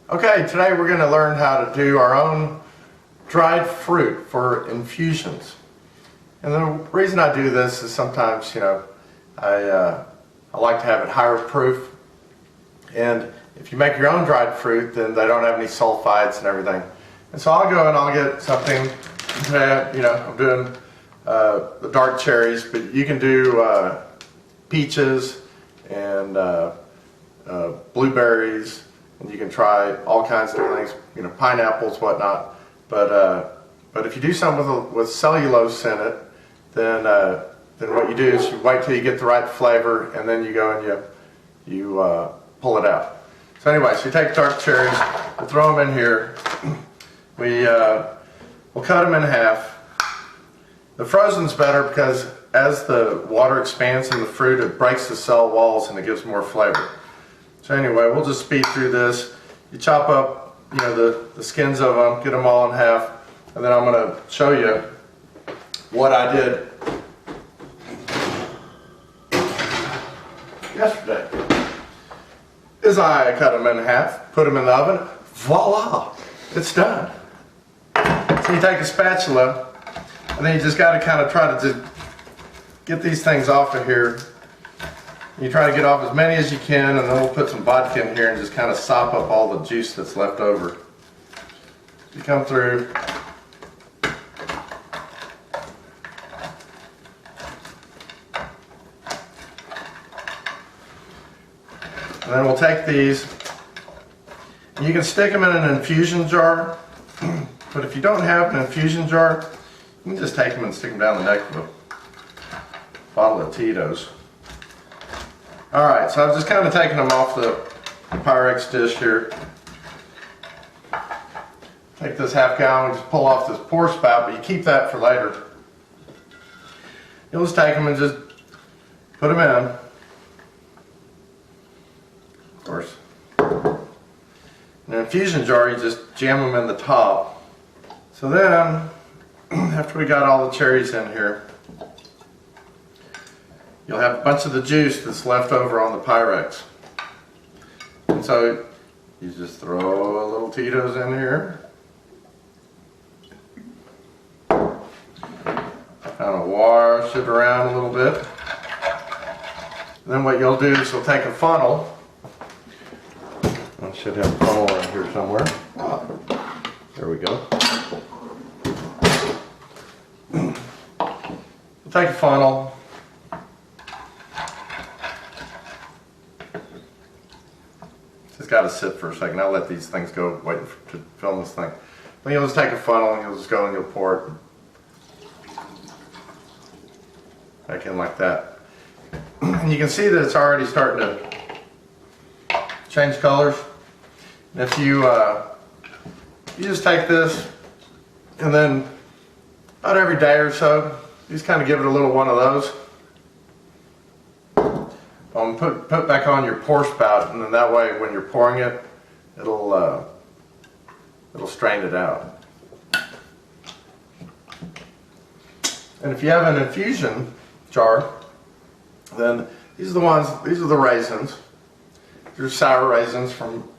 Okay, today we're going to learn how to do our own dried fruit for infusions. And the reason I do this is sometimes, I like to have it higher proof. And if you make your own dried fruit, then they don't have any sulfites and everything. And so I'll go and I'll get something. Today, I'm doing the dark cherries, but you can do peaches and blueberries. And you can try all kinds of different things, pineapples, whatnot. But if you do something with cellulose in it, then what you do is you wait till you get the right flavor, and then you go and you pull it out. So anyway, so you take dark cherries, we'll throw them in here. We'll cut them in half. The frozen's better because as the water expands in the fruit, it breaks the cell walls and it gives more flavor. So anyway, we'll just speed through this. You chop up, the skins of them, get them all in half, and then I'm going to show you what I did yesterday. Is I cut them in half, put them in the oven, voila, it's done. So you take a spatula, and then you just got to kind of try to just get these things off of here. You try to get off as many as you can, and then we'll put some vodka in here and just kind of sop up all the juice that's left over. You come through. And then we'll take these. You can stick them in an infusion jar, but if you don't have an infusion jar, you can just take them and stick them down the neck of a bottle of Tito's. Alright, so I've just kind of taken them off the Pyrex dish here. Take this half gallon, just pull off this pour spout, but you keep that for later. You'll just take them and just put them in. Of course. In an infusion jar, you just jam them in the top. So then, after we got all the cherries in here, you'll have a bunch of the juice that's left over on the Pyrex. And so you just throw a little Tito's in here. Kind of wash it around a little bit. And then what you'll do is you'll take a funnel. I should have a funnel around here somewhere. There we go. You'll take a funnel. It's got to sit for a second. I'll let these things go waiting to film this thing. Then you'll just take a funnel and you'll just go and you'll pour it back in like that. And you can see that it's already starting to change colors. And if you just take this and then about every day or so, you just kind of give it a little one of those. Put back on your pour spout, and then that way when you're pouring it, it'll strain it out. And if you have an infusion jar, then these are the raisins. These are sour raisins from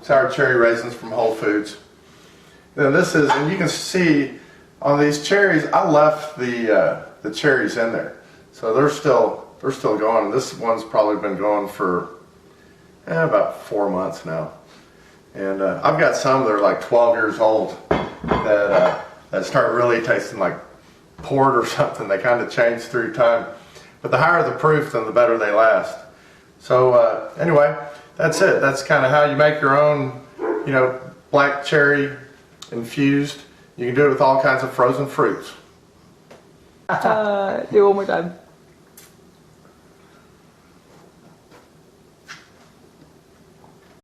sour cherry raisins from Whole Foods. Then this is, and you can see on these cherries, I left the cherries in there. So they're still going. This one's probably been going for about 4 months now. And I've got some that are like 12 years old that start really tasting like port or something. They kind of change through time. But the higher the proof, then the better they last. So anyway, that's it. That's kind of how you make your own, black cherry infused. You can do it with all kinds of frozen fruits. Do it one more time.